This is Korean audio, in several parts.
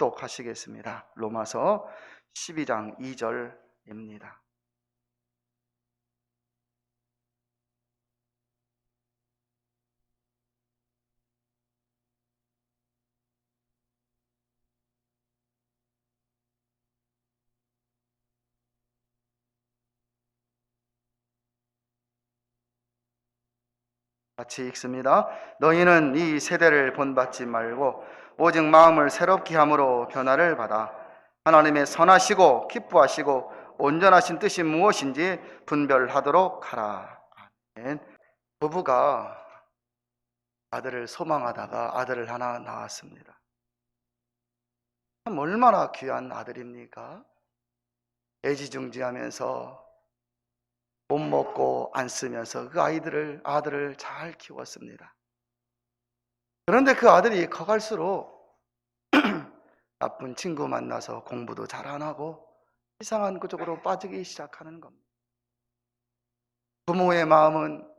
합독하시겠습니다. 로마서 12장 2절입니다. 같이 읽습니다. 너희는 이 세대를 본받지 말고 오직 마음을 새롭게 함으로 변화를 받아 하나님의 선하시고 기뻐하시고 온전하신 뜻이 무엇인지 분별하도록 하라. 아멘. 부부가 아들을 소망하다가 아들을 하나 낳았습니다. 참 얼마나 귀한 아들입니까? 애지중지하면서 못 먹고 안 쓰면서 그 아들을 잘 키웠습니다. 그런데 그 아들이 커갈수록 나쁜 친구 만나서 공부도 잘 안 하고 이상한 쪽으로 빠지기 시작하는 겁니다. 부모의 마음은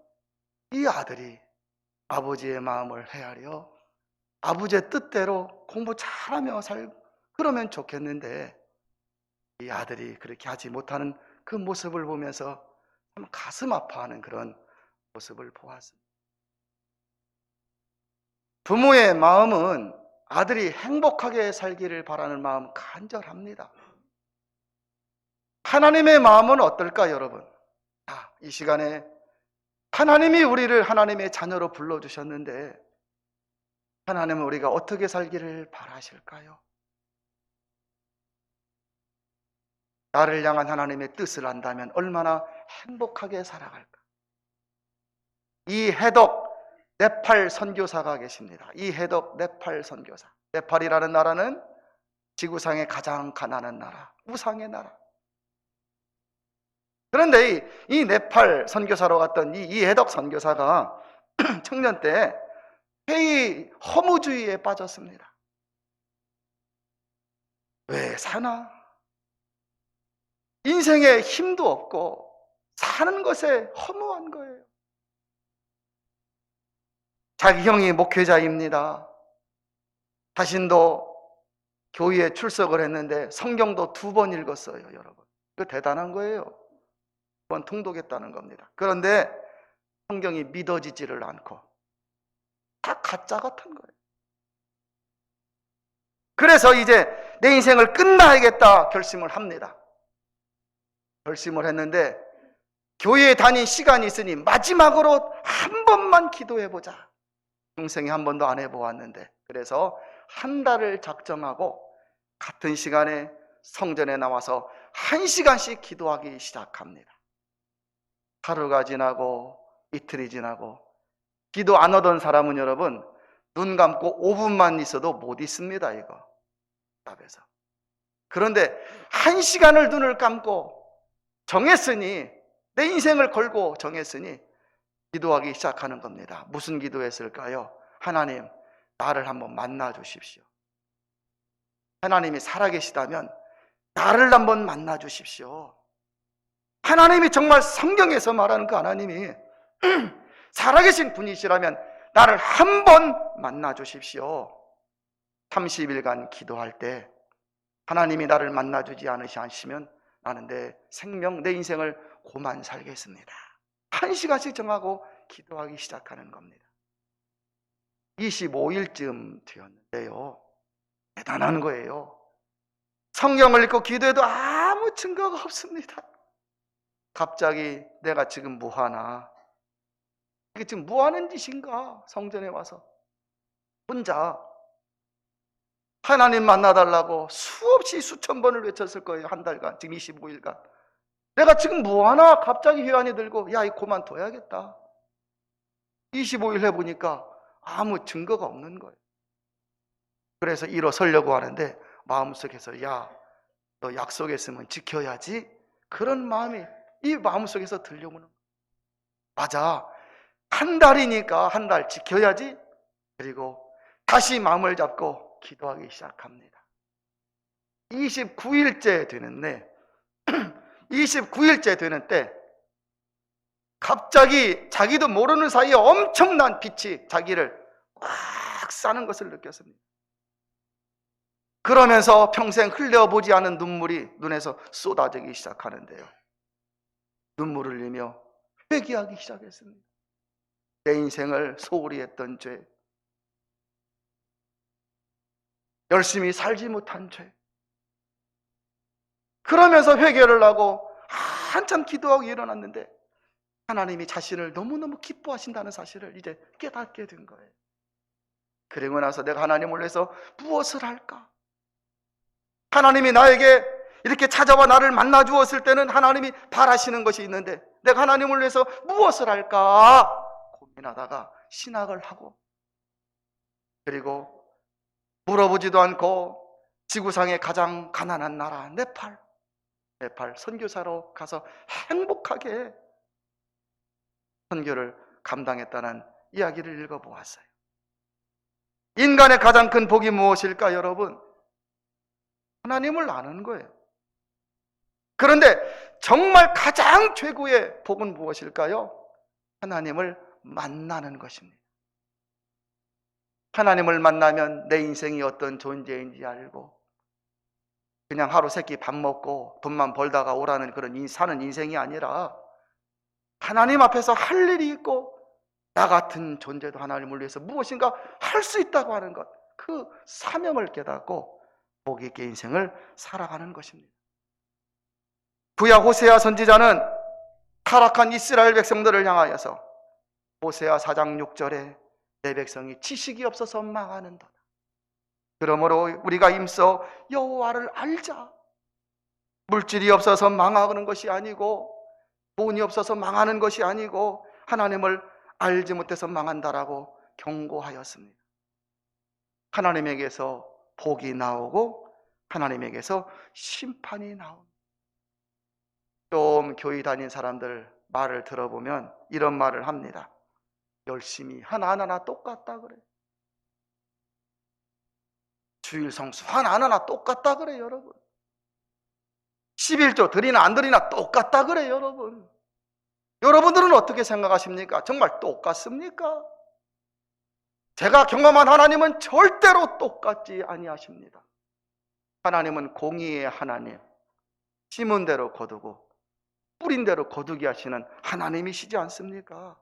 이 아들이 아버지의 마음을 헤아려 아버지의 뜻대로 공부 잘하며 그러면 좋겠는데 이 아들이 그렇게 하지 못하는 그 모습을 보면서 참 가슴 아파하는 그런 모습을 보았습니다. 부모의 마음은 아들이 행복하게 살기를 바라는 마음 간절합니다. 하나님의 마음은 어떨까, 여러분? 이 시간에 하나님이 우리를 하나님의 자녀로 불러주셨는데 하나님은 우리가 어떻게 살기를 바라실까요? 나를 향한 하나님의 뜻을 안다면 얼마나 행복하게 살아갈까? 이 해독 네팔 선교사가 계십니다. 이 해독 네팔 선교사. 네팔이라는 나라는 지구상의 가장 가난한 나라, 우상의 나라. 그런데 이 네팔 선교사로 갔던 이 해독 선교사가 청년 때 회의 허무주의에 빠졌습니다. 왜 사나? 인생에 힘도 없고 사는 것에 허무한 거예요. 자기 형이 목회자입니다. 자신도 교회에 출석을 했는데 성경도 2번 읽었어요, 여러분. 이거 대단한 거예요. 2번 통독했다는 겁니다. 그런데 성경이 믿어지지를 않고 다 가짜 같은 거예요. 그래서 이제 내 인생을 끝나야겠다 결심을 합니다. 결심을 했는데 교회에 다닌 시간이 있으니 마지막으로 한 번만 기도해보자. 평생에 한 번도 안 해보았는데 그래서 한 달을 작정하고 같은 시간에 성전에 나와서 1시간씩 기도하기 시작합니다. 하루가 지나고 이틀이 지나고 기도 안 하던 사람은 여러분 눈 감고 5분만 있어도 못 있습니다. 이거 답에서. 그런데 1시간을 눈을 감고 정했으니 내 인생을 걸고 정했으니 기도하기 시작하는 겁니다. 무슨 기도했을까요? 하나님, 나를 한번 만나 주십시오. 하나님이 살아계시다면 나를 한번 만나 주십시오. 하나님이 정말 성경에서 말하는 그 하나님이 살아계신 분이시라면 나를 한번 만나 주십시오. 30일간 기도할 때 하나님이 나를 만나 주지 않으시면 나는 내 생명, 내 인생을 고만 살겠습니다. 1시간씩 정하고 기도하기 시작하는 겁니다. 25일쯤 되었는데요. 대단한 거예요. 성경을 읽고 기도해도 아무 증거가 없습니다. 갑자기 내가 지금 뭐하나? 이게 지금 뭐하는 짓인가? 성전에 와서 혼자 하나님 만나달라고 수없이 수천 번을 외쳤을 거예요. 한 달간, 지금 25일간. 내가 지금 뭐하나? 갑자기 회한이 들고 야, 이거 그만둬야겠다. 25일 해보니까 아무 증거가 없는 거예요. 그래서 일어서려고 하는데 마음속에서 야, 너 약속했으면 지켜야지. 그런 마음이 이 마음속에서 들려오는 거예요. 맞아. 한 달이니까 한 달 지켜야지. 그리고 다시 마음을 잡고 기도하기 시작합니다. 29일째 되는데 29일째 되는 때 갑자기 자기도 모르는 사이에 엄청난 빛이 자기를 꽉 싸는 것을 느꼈습니다. 그러면서 평생 흘려보지 않은 눈물이 눈에서 쏟아지기 시작하는데요. 눈물을 흘리며 회개하기 시작했습니다. 내 인생을 소홀히 했던 죄, 열심히 살지 못한 죄. 그러면서 회개를 하고 한참 기도하고 일어났는데 하나님이 자신을 너무너무 기뻐하신다는 사실을 이제 깨닫게 된 거예요. 그리고 나서 내가 하나님을 위해서 무엇을 할까? 하나님이 나에게 이렇게 찾아와 나를 만나 주었을 때는 하나님이 바라시는 것이 있는데 내가 하나님을 위해서 무엇을 할까? 고민하다가 신학을 하고, 그리고 물어보지도 않고 지구상의 가장 가난한 나라 네팔 선교사로 가서 행복하게 선교를 감당했다는 이야기를 읽어보았어요. 인간의 가장 큰 복이 무엇일까, 여러분? 하나님을 아는 거예요. 그런데 정말 가장 최고의 복은 무엇일까요? 하나님을 만나는 것입니다. 하나님을 만나면 내 인생이 어떤 존재인지 알고 그냥 하루 세끼 밥 먹고 돈만 벌다가 오라는 그런 사는 인생이 아니라 하나님 앞에서 할 일이 있고 나 같은 존재도 하나님을 위해서 무엇인가 할 수 있다고 하는 것, 그 사명을 깨닫고 복 있게 인생을 살아가는 것입니다. 구약 호세아 선지자는 타락한 이스라엘 백성들을 향하여서 호세아 4장 6절에 내 백성이 지식이 없어서 망하는도다. 그러므로 우리가 힘써 여호와를 알자. 물질이 없어서 망하는 것이 아니고 돈이 없어서 망하는 것이 아니고 하나님을 알지 못해서 망한다라고 경고하였습니다. 하나님에게서 복이 나오고 하나님에게서 심판이 나옵니다. 좀 교회 다닌 사람들 말을 들어보면 이런 말을 합니다. 열심히 하나하나 똑같다 그래. 주일 성수 하나하나 똑같다 그래, 여러분. 11조 드리나 안 드리나 똑같다 그래, 여러분. 여러분들은 어떻게 생각하십니까? 정말 똑같습니까? 제가 경험한 하나님은 절대로 똑같지 아니하십니다. 하나님은 공의의 하나님, 심은 대로 거두고 뿌린 대로 거두게 하시는 하나님이시지 않습니까?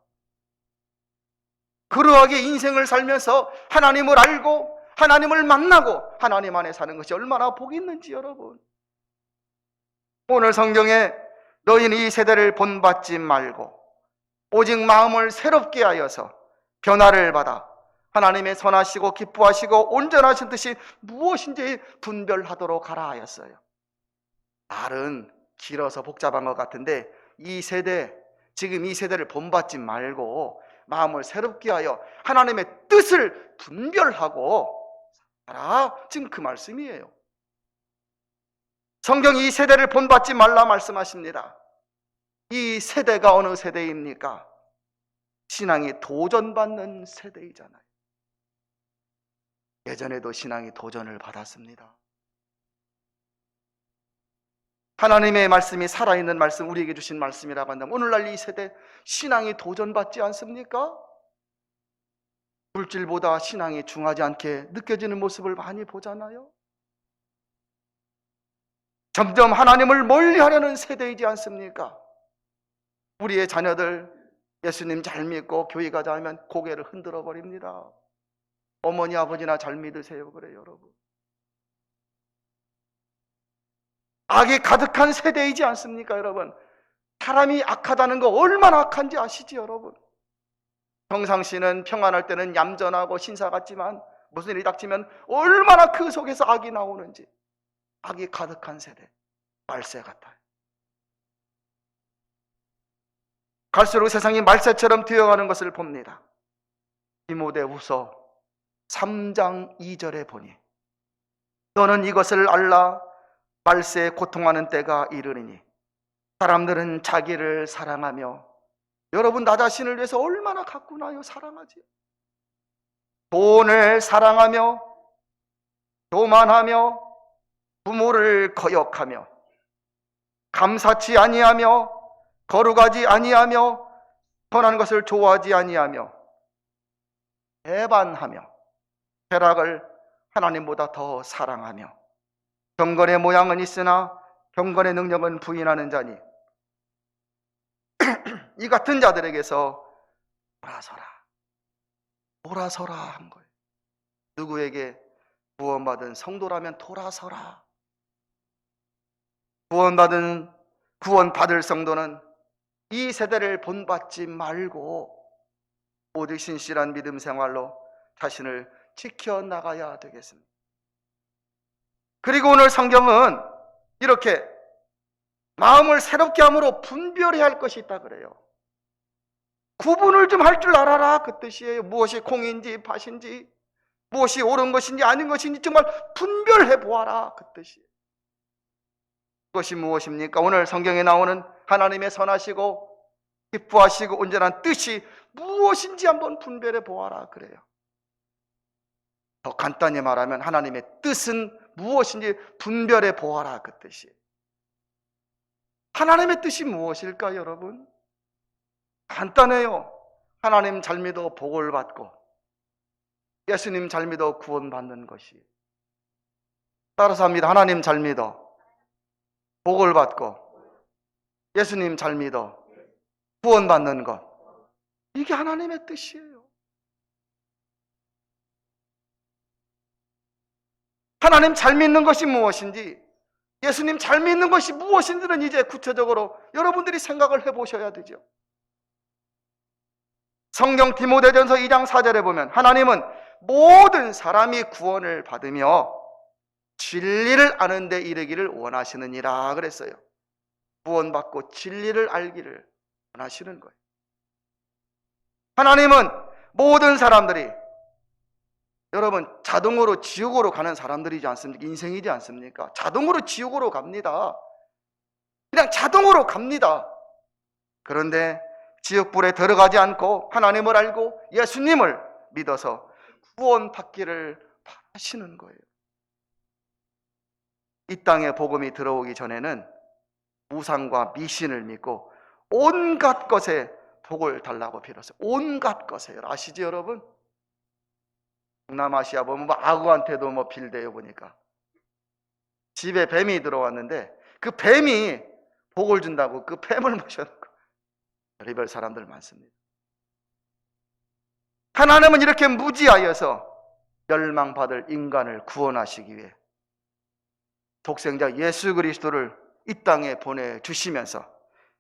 그러하게 인생을 살면서 하나님을 알고 하나님을 만나고 하나님 안에 사는 것이 얼마나 복이 있는지, 여러분. 오늘 성경에 너희는 이 세대를 본받지 말고 오직 마음을 새롭게 하여서 변화를 받아 하나님의 선하시고 기뻐하시고 온전하신 뜻이 무엇인지 분별하도록 하라 하였어요. 말은 길어서 복잡한 것 같은데 지금 이 세대를 본받지 말고 마음을 새롭게 하여 하나님의 뜻을 분별하고 살아라, 지금 그 말씀이에요. 성경이 이 세대를 본받지 말라 말씀하십니다. 이 세대가 어느 세대입니까? 신앙이 도전받는 세대이잖아요. 예전에도 신앙이 도전을 받았습니다. 하나님의 말씀이 살아있는 말씀, 우리에게 주신 말씀이라고 한다면 오늘날 이 세대 신앙이 도전받지 않습니까? 물질보다 신앙이 중하지 않게 느껴지는 모습을 많이 보잖아요. 점점 하나님을 멀리하려는 세대이지 않습니까? 우리의 자녀들 예수님 잘 믿고 교회 가자 하면 고개를 흔들어 버립니다. 어머니 아버지나 잘 믿으세요 그래요, 여러분. 악이 가득한 세대이지 않습니까, 여러분? 사람이 악하다는 거 얼마나 악한지 아시지, 여러분? 평상시는 평안할 때는 얌전하고 신사 같지만 무슨 일이 닥치면 얼마나 그 속에서 악이 나오는지. 악이 가득한 세대, 말세 같아요. 갈수록 세상이 말세처럼 되어가는 것을 봅니다. 디모데후서 3장 2절에 보니 너는 이것을 알라. 말세에 고통하는 때가 이르리니 사람들은 자기를 사랑하며, 여러분 나 자신을 위해서 얼마나 가꾸나요? 사랑하지. 돈을 사랑하며 교만하며 부모를 거역하며 감사치 아니하며 거룩하지 아니하며 선한 것을 좋아하지 아니하며 배반하며 쾌락을 하나님보다 더 사랑하며 경건의 모양은 있으나 경건의 능력은 부인하는 자니 이 같은 자들에게서 돌아서라 한 거예요. 누구에게? 구원받은 성도라면 돌아서라. 구원받을 성도는 이 세대를 본받지 말고 오직 신실한 믿음 생활로 자신을 지켜나가야 되겠습니다. 그리고 오늘 성경은 이렇게 마음을 새롭게 함으로 분별해야 할 것이 있다 그래요. 구분을 좀 할 줄 알아라 그 뜻이에요. 무엇이 공인지 밭인지, 무엇이 옳은 것인지 아닌 것인지 정말 분별해 보아라 그 뜻이에요. 그것이 무엇입니까? 오늘 성경에 나오는 하나님의 선하시고 기뻐하시고 온전한 뜻이 무엇인지 한번 분별해 보아라 그래요. 더 간단히 말하면 하나님의 뜻은 무엇인지 분별해 보아라 그 뜻이에요. 하나님의 뜻이 무엇일까요, 여러분? 간단해요. 하나님 잘 믿어 복을 받고 예수님 잘 믿어 구원받는 것이. 따라서 합니다. 하나님 잘 믿어 복을 받고 예수님 잘 믿어 구원받는 것. 이게 하나님의 뜻이에요. 하나님 잘 믿는 것이 무엇인지, 예수님 잘 믿는 것이 무엇인지는 이제 구체적으로 여러분들이 생각을 해보셔야 되죠. 성경 디모데전서 2장 4절에 보면 하나님은 모든 사람이 구원을 받으며 진리를 아는 데 이르기를 원하시느니라 그랬어요. 구원받고 진리를 알기를 원하시는 거예요. 하나님은 모든 사람들이, 여러분 자동으로 지옥으로 가는 사람들이지 않습니까? 인생이지 않습니까? 자동으로 지옥으로 갑니다. 그냥 자동으로 갑니다. 그런데 지옥불에 들어가지 않고 하나님을 알고 예수님을 믿어서 구원받기를 바라시는 거예요. 이 땅에 복음이 들어오기 전에는 우상과 미신을 믿고 온갖 것에 복을 달라고 빌었어요. 온갖 것에. 아시죠 여러분? 동남아시아 보면 뭐 악어한테도 뭐 빌대요. 보니까 집에 뱀이 들어왔는데 그 뱀이 복을 준다고 그 뱀을 모셔놓고 별의별 사람들 많습니다. 하나님은 이렇게 무지하여서 멸망받을 인간을 구원하시기 위해 독생자 예수 그리스도를 이 땅에 보내주시면서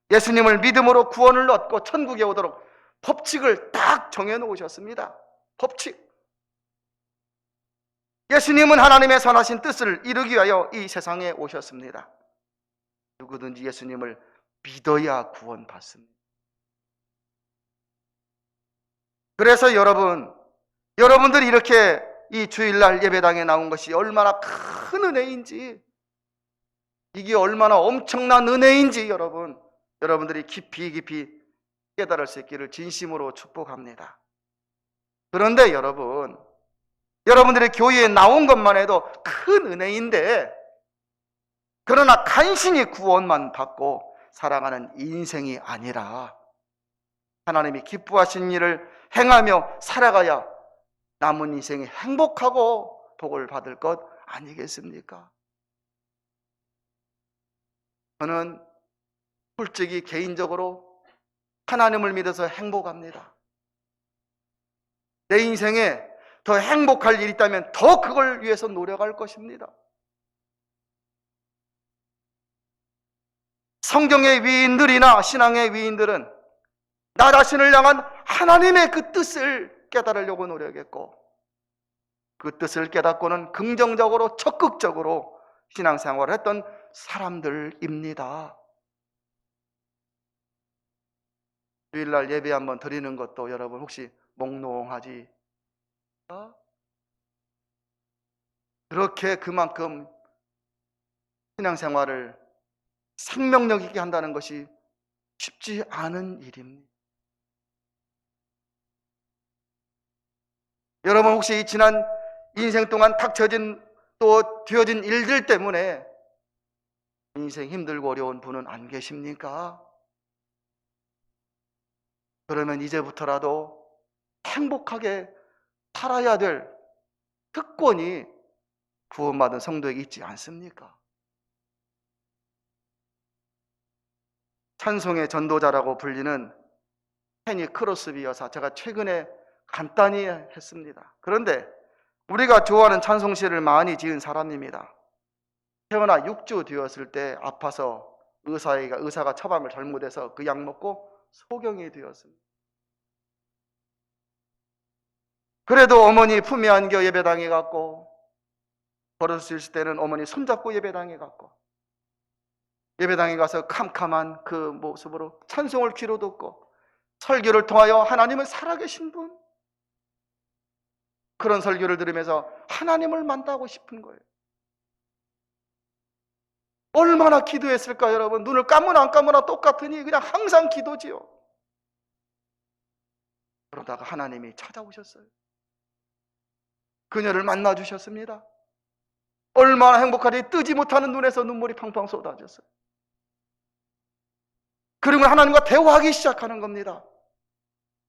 예수님을 믿음으로 구원을 얻고 천국에 오도록 법칙을 딱 정해놓으셨습니다. 법칙. 예수님은 하나님의 선하신 뜻을 이루기 위하여 이 세상에 오셨습니다. 누구든지 예수님을 믿어야 구원받습니다. 그래서 여러분들이 이렇게 이 주일날 예배당에 나온 것이 얼마나 큰 은혜인지, 이게 얼마나 엄청난 은혜인지 여러분들이 깊이 깨달을 수 있기를 진심으로 축복합니다. 그런데 여러분들이 교회에 나온 것만 해도 큰 은혜인데, 그러나 간신히 구원만 받고 살아가는 인생이 아니라 하나님이 기뻐하신 일을 행하며 살아가야 남은 인생이 행복하고 복을 받을 것 아니겠습니까? 저는 솔직히 개인적으로 하나님을 믿어서 행복합니다. 내 인생에 더 행복할 일이 있다면 더 그걸 위해서 노력할 것입니다. 성경의 위인들이나 신앙의 위인들은 나 자신을 향한 하나님의 그 뜻을 깨달으려고 노력했고, 그 뜻을 깨닫고는 긍정적으로 적극적으로 신앙생활을 했던 사람들입니다. 주일날 예배 한번 드리는 것도 여러분 혹시 몽롱하지? 그렇게 그만큼 신앙생활을 생명력 있게 한다는 것이 쉽지 않은 일입니다. 여러분 혹시 지난 인생 동안 닥쳐진 또 되어진 일들 때문에 인생 힘들고 어려운 분은 안 계십니까? 그러면 이제부터라도 행복하게 살아야 될 특권이 구원받은 성도에게 있지 않습니까? 찬송의 전도자라고 불리는 페니 크로스비 여사, 제가 최근에 간단히 했습니다. 그런데 우리가 좋아하는 찬송시를 많이 지은 사람입니다. 태어나 6주 되었을 때 아파서 의사가 처방을 잘못해서 그 약 먹고 소경이 되었습니다. 그래도 어머니 품에 안겨 예배당에 갔고, 걸을 수 있을 때는 어머니 손잡고 예배당에 갔고, 예배당에 가서 캄캄한 그 모습으로 찬송을 귀로 듣고, 설교를 통하여 하나님은 살아계신 분, 그런 설교를 들으면서 하나님을 만나고 싶은 거예요. 얼마나 기도했을까 여러분. 눈을 감으나 안 감으나 똑같으니 그냥 항상 기도지요. 그러다가 하나님이 찾아오셨어요. 그녀를 만나 주셨습니다. 얼마나 행복하지. 뜨지 못하는 눈에서 눈물이 팡팡 쏟아졌어요. 그리고 하나님과 대화하기 시작하는 겁니다.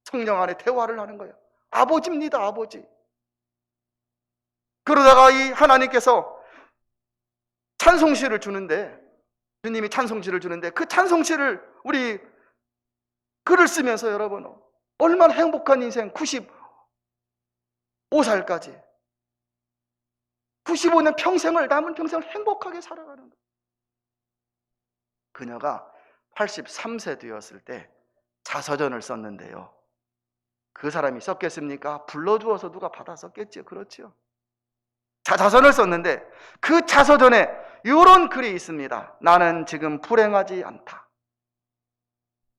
성령 안에 대화를 하는 거예요. 아버지입니다, 아버지. 그러다가 이 하나님께서 찬송시를 주는데, 주님이 찬송시를 주는데, 그 찬송시를 우리 글을 쓰면서 여러분 얼마나 행복한 인생, 95살까지 95년 평생을, 남은 평생을 행복하게 살아가는 거예요. 그녀가 83세 되었을 때 자서전을 썼는데요, 그 사람이 썼겠습니까? 불러주어서 누가 받아 썼겠죠. 그렇죠. 자서전을 썼는데 그 자서전에 이런 글이 있습니다. 나는 지금 불행하지 않다.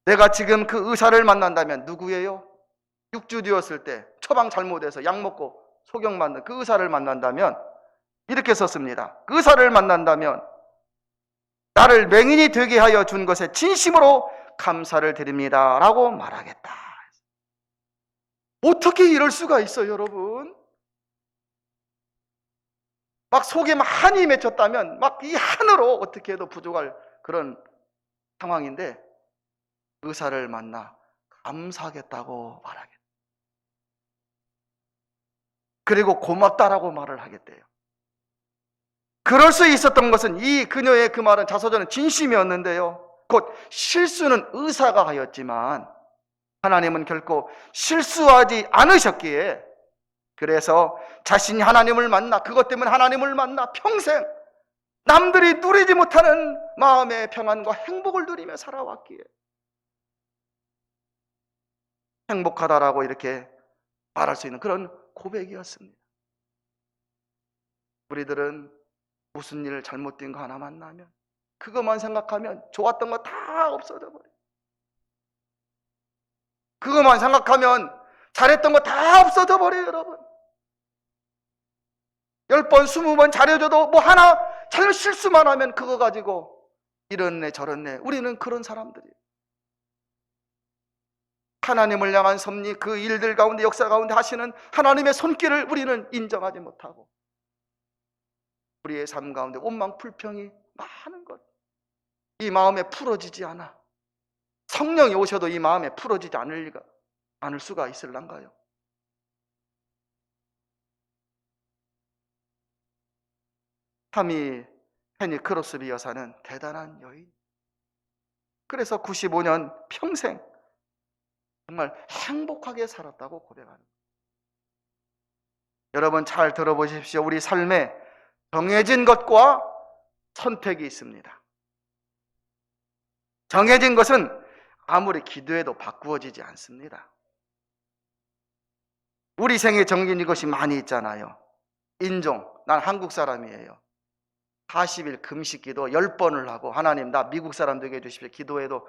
내가 지금 그 의사를 만난다면, 누구예요? 6주 되었을 때 처방 잘못해서 약 먹고 소경 맞는 그 의사를 만난다면, 이렇게 썼습니다. 그 의사를 만난다면 나를 맹인이 되게 하여 준 것에 진심으로 감사를 드립니다 라고 말하겠다. 어떻게 이럴 수가 있어요 여러분? 막 속에 막 한이 맺혔다면 막 이 한으로 어떻게 해도 부족할 그런 상황인데, 의사를 만나 감사하겠다고 말하겠다. 그리고 고맙다라고 말을 하겠대요. 그럴 수 있었던 것은, 이 그녀의 그 말은, 자서전은 진심이었는데요, 곧 실수는 의사가 하였지만 하나님은 결코 실수하지 않으셨기에, 그래서 자신이 하나님을 만나, 그것 때문에 하나님을 만나 평생 남들이 누리지 못하는 마음의 평안과 행복을 누리며 살아왔기에 행복하다라고 이렇게 말할 수 있는 그런 고백이었습니다. 우리들은 무슨 일 잘못된 거 하나 만나면 그것만 생각하면 좋았던 거 다 없어져 버려요. 그것만 생각하면 잘했던 거 다 없어져 버려요 여러분. 10번 20번 잘해줘도 뭐 하나 잘못 실수만 하면 그거 가지고 이런 애 저런 애. 우리는 그런 사람들이에요. 하나님을 향한 섭리, 그 일들 가운데, 역사 가운데 하시는 하나님의 손길을 우리는 인정하지 못하고, 우리의 삶 가운데 원망 불평이 많은 것, 이 마음에 풀어지지 않아. 성령이 오셔도 이 마음에 풀어지지 않을 수가 있을란가요? 타미 페니 크로스비 여사는 대단한 여인. 그래서 95년 평생 정말 행복하게 살았다고 고백하는 거예요. 여러분 잘 들어보십시오. 우리 삶에 정해진 것과 선택이 있습니다. 정해진 것은 아무리 기도해도 바꾸어지지 않습니다. 우리 생에 정해진 것이 많이 있잖아요. 인종, 난 한국 사람이에요. 40일 금식기도 10번을 하고, 하나님 나 미국 사람 되게 해주십시오 기도해도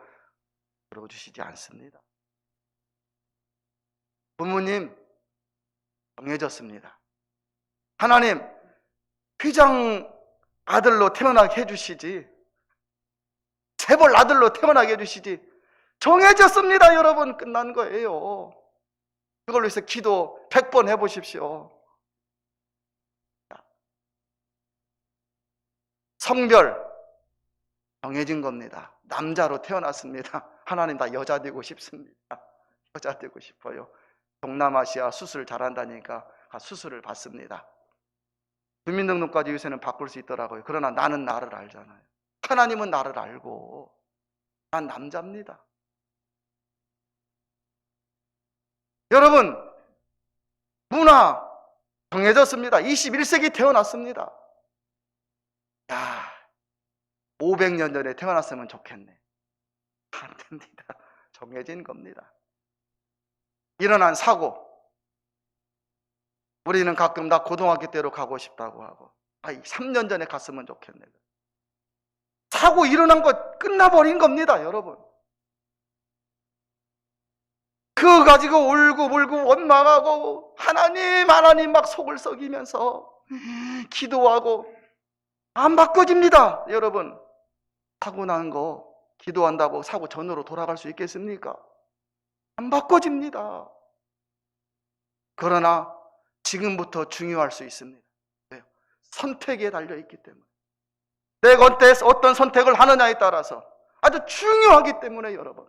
들어주시지 않습니다. 부모님 정해졌습니다. 하나님 회장 아들로 태어나게 해주시지, 재벌 아들로 태어나게 해주시지. 정해졌습니다 여러분. 끝난 거예요. 그걸로 해서 기도 100번 해보십시오. 성별 정해진 겁니다. 남자로 태어났습니다. 하나님 나 여자 되고 싶습니다. 여자 되고 싶어요. 동남아시아 수술 잘한다니까 수술을 받습니다. 주민등록까지 요새는 바꿀 수 있더라고요. 그러나 나는 나를 알잖아요. 하나님은 나를 알고 난 남자입니다. 여러분, 문화 정해졌습니다. 21세기 태어났습니다. 야, 500년 전에 태어났으면 좋겠네. 안 됩니다. 정해진 겁니다. 일어난 사고, 우리는 가끔 나 고등학교 때로 가고 싶다고 하고, 3년 전에 갔으면 좋겠네. 사고 일어난 거 끝나버린 겁니다, 여러분. 그거 가지고 울고 원망하고 하나님 막 속을 썩이면서 기도하고 안 바꿔집니다, 여러분. 사고 난 거 기도한다고 사고 전으로 돌아갈 수 있겠습니까? 안 바꿔집니다. 그러나 지금부터 중요할 수 있습니다. 왜요? 선택에 달려있기 때문에. 내가 어떤 선택을 하느냐에 따라서 아주 중요하기 때문에 여러분,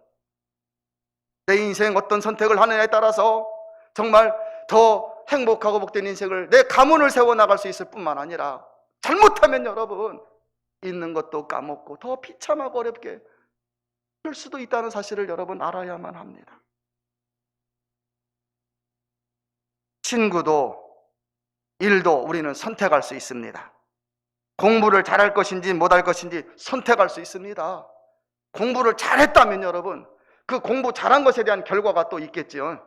내 인생 어떤 선택을 하느냐에 따라서 정말 더 행복하고 복된 인생을, 내 가문을 세워나갈 수 있을 뿐만 아니라 잘못하면 여러분 있는 것도 까먹고 더 비참하고 어렵게 될 수도 있다는 사실을 여러분 알아야만 합니다. 친구도 일도 우리는 선택할 수 있습니다. 공부를 잘할 것인지 못할 것인지 선택할 수 있습니다. 공부를 잘했다면 여러분, 그 공부 잘한 것에 대한 결과가 또 있겠지요.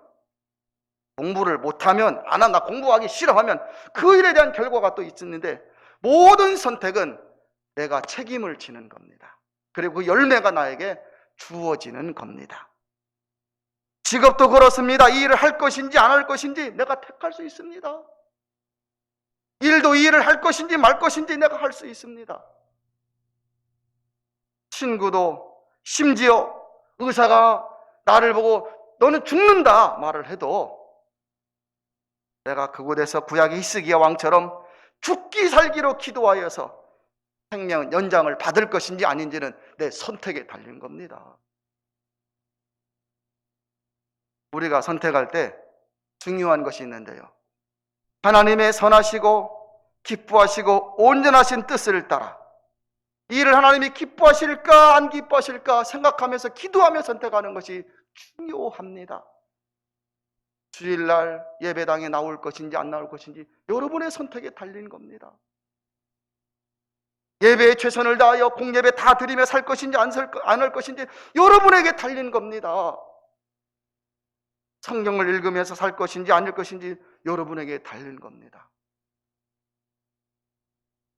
공부를 못하면, 나 공부하기 싫어하면 그 일에 대한 결과가 또 있는데, 모든 선택은 내가 책임을 지는 겁니다. 그리고 그 열매가 나에게 주어지는 겁니다. 직업도 그렇습니다. 이 일을 할 것인지 안 할 것인지 내가 택할 수 있습니다. 일도 이 일을 할 것인지 말 것인지 내가 할 수 있습니다. 친구도, 심지어 의사가 나를 보고 너는 죽는다 말을 해도 내가 그곳에서 구약의 히스기야 왕처럼 죽기 살기로 기도하여서 생명 연장을 받을 것인지 아닌지는 내 선택에 달린 겁니다. 우리가 선택할 때 중요한 것이 있는데요, 하나님의 선하시고 기뻐하시고 온전하신 뜻을 따라 이 일을 하나님이 기뻐하실까 안 기뻐하실까 생각하면서 기도하며 선택하는 것이 중요합니다. 주일날 예배당에 나올 것인지 안 나올 것인지 여러분의 선택에 달린 겁니다. 예배에 최선을 다하여 공예배 다 드리며 살 것인지 안 할 것인지 여러분에게 달린 겁니다. 성경을 읽으면서 살 것인지 아닐 것인지 여러분에게 달린 겁니다.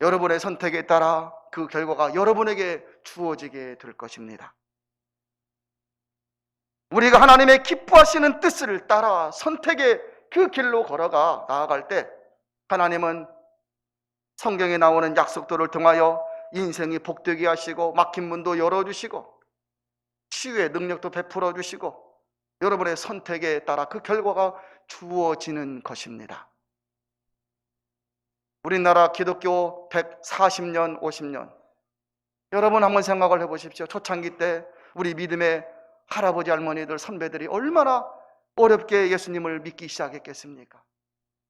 여러분의 선택에 따라 그 결과가 여러분에게 주어지게 될 것입니다. 우리가 하나님의 기뻐하시는 뜻을 따라 선택의 그 길로 걸어가 나아갈 때 하나님은 성경에 나오는 약속들을 통하여 인생이 복되게 하시고 막힌 문도 열어주시고 치유의 능력도 베풀어 주시고 여러분의 선택에 따라 그 결과가 주어지는 것입니다. 우리나라 기독교 140년, 50년, 여러분 한번 생각을 해보십시오. 초창기 때 우리 믿음의 할아버지, 할머니들, 선배들이 얼마나 어렵게 예수님을 믿기 시작했겠습니까?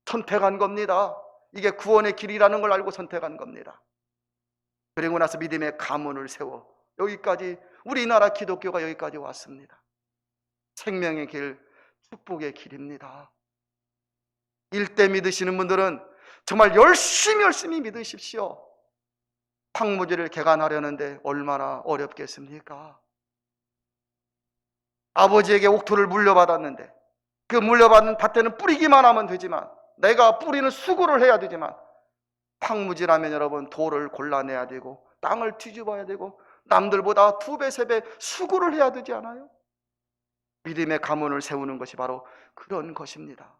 선택한 겁니다. 이게 구원의 길이라는 걸 알고 선택한 겁니다. 그리고 나서 믿음의 가문을 세워 여기까지, 우리나라 기독교가 여기까지 왔습니다. 생명의 길, 축복의 길입니다. 일대 믿으시는 분들은 정말 열심히 믿으십시오. 황무지를 개간하려는데 얼마나 어렵겠습니까? 아버지에게 옥토를 물려받았는데 그 물려받은 밭에는 뿌리기만 하면 되지만, 내가 뿌리는 수고를 해야 되지만, 황무지라면 여러분 돌을 골라내야 되고 땅을 뒤집어야 되고 남들보다 2배, 3배 수고를 해야 되지 않아요? 믿음의 가문을 세우는 것이 바로 그런 것입니다.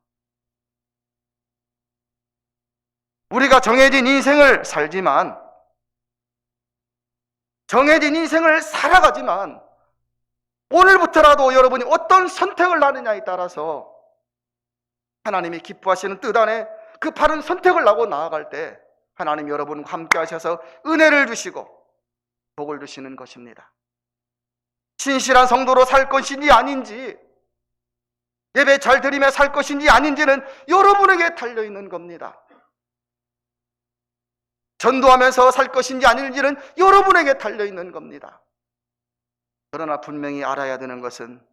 우리가 정해진 인생을 살지만, 정해진 인생을 살아가지만 오늘부터라도 여러분이 어떤 선택을 하느냐에 따라서 하나님이 기뻐하시는 뜻 안에 그 바른 선택을 하고 나아갈 때 하나님 여러분과 함께 하셔서 은혜를 주시고 복을 주시는 것입니다. 신실한 성도로 살 것인지 아닌지, 예배 잘 드리며 살 것인지 아닌지는 여러분에게 달려있는 겁니다. 전도하면서 살 것인지 아닐지는 여러분에게 달려있는 겁니다. 그러나 분명히 알아야 되는 것은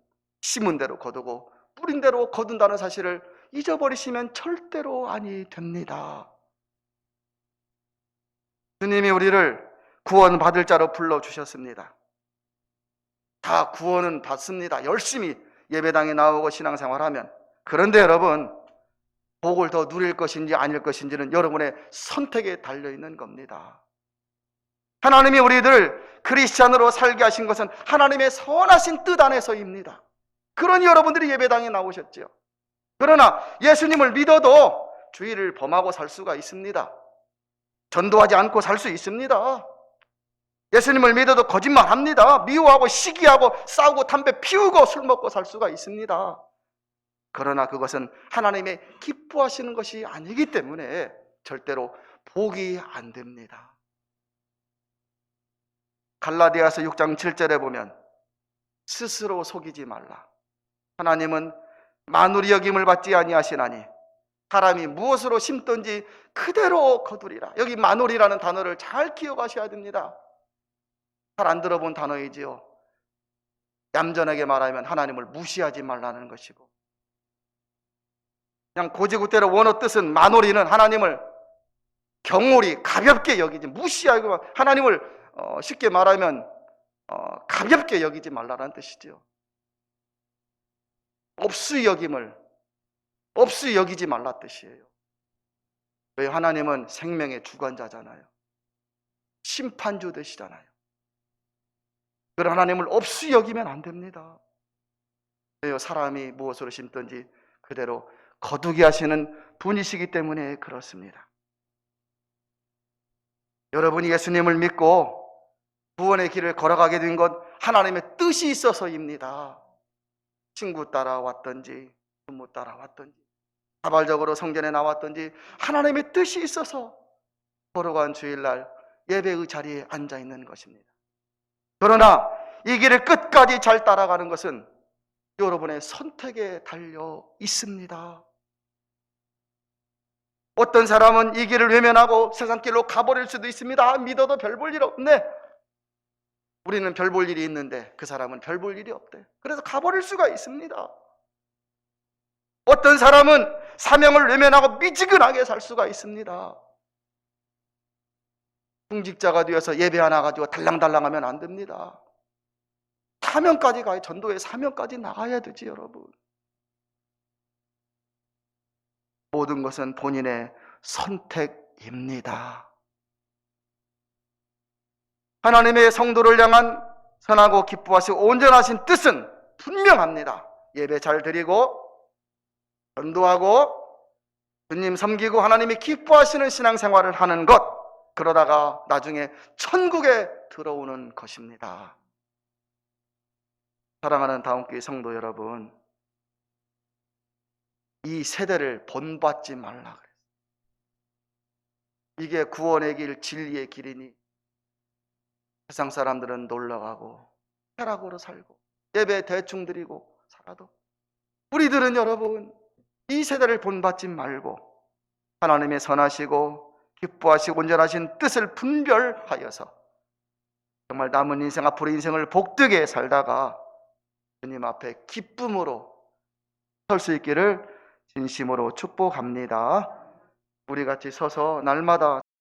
심은 대로 거두고 뿌린 대로 거둔다는 사실을 잊어버리시면 절대로 아니 됩니다. 주님이 우리를 구원받을 자로 불러주셨습니다. 다 구원은 받습니다. 열심히 예배당에 나오고 신앙생활하면. 그런데 여러분, 복을 더 누릴 것인지 아닐 것인지는 여러분의 선택에 달려있는 겁니다. 하나님이 우리들 크리스찬으로 살게 하신 것은 하나님의 선하신 뜻 안에서입니다. 그러니 여러분들이 예배당에 나오셨죠. 그러나 예수님을 믿어도 주의를 범하고 살 수가 있습니다. 전도하지 않고 살 수 있습니다. 예수님을 믿어도 거짓말합니다. 미워하고 시기하고 싸우고 담배 피우고 술 먹고 살 수가 있습니다. 그러나 그것은 하나님의 기뻐하시는 것이 아니기 때문에 절대로 복이 안 됩니다. 갈라디아서 6장 7절에 보면 스스로 속이지 말라. 하나님은 만울이 여김을 받지 아니하시나니 사람이 무엇으로 심든지 그대로 거두리라. 여기 만울이라는 단어를 잘 기억하셔야 됩니다. 잘 안 들어본 단어이지요. 얌전하게 말하면 하나님을 무시하지 말라는 것이고, 그냥 고지고대로 원어 뜻은 만울이는 하나님을 경홀히 가볍게 여기지, 무시하고 하나님을 쉽게 말하면 가볍게 여기지 말라는 뜻이죠. 없이 여기지 말라 뜻이에요. 왜? 하나님은 생명의 주관자잖아요. 심판주 되시잖아요. 그런 하나님을 없이 여기면 안 됩니다. 왜요? 사람이 무엇으로 심든지 그대로 거두게 하시는 분이시기 때문에 그렇습니다. 여러분이 예수님을 믿고 구원의 길을 걸어가게 된 것 하나님의 뜻이 있어서입니다. 친구 따라왔든지 부모 따라왔든지 자발적으로 성전에 나왔든지 하나님의 뜻이 있어서 걸어간 주일날 예배의 자리에 앉아 있는 것입니다. 그러나 이 길을 끝까지 잘 따라가는 것은 여러분의 선택에 달려 있습니다. 어떤 사람은 이 길을 외면하고 세상 길로 가버릴 수도 있습니다. 믿어도 별 볼 일 없네. 우리는 별 볼 일이 있는데 그 사람은 별 볼 일이 없대. 그래서 가버릴 수가 있습니다. 어떤 사람은 사명을 외면하고 미지근하게 살 수가 있습니다. 공직자가 되어서 예배 하나 가지고 달랑달랑하면 안 됩니다. 사명까지 가야, 전도의 사명까지 나가야 되지 여러분. 모든 것은 본인의 선택입니다. 하나님의 성도를 향한 선하고 기뻐하시고 온전하신 뜻은 분명합니다. 예배 잘 드리고 전도하고 주님 섬기고 하나님이 기뻐하시는 신앙생활을 하는 것, 그러다가 나중에 천국에 들어오는 것입니다. 사랑하는 다음교회 성도 여러분, 이 세대를 본받지 말라 그랬어요. 이게 구원의 길, 진리의 길이니 세상 사람들은 놀러가고 쾌락으로 살고 예배 대충 드리고 살아도 우리들은 여러분 이 세대를 본받지 말고 하나님의 선하시고 기뻐하시고 온전하신 뜻을 분별하여서 정말 남은 인생, 앞으로 인생을 복되게 살다가 주님 앞에 기쁨으로 설 수 있기를 진심으로 축복합니다. 우리 같이 서서 날마다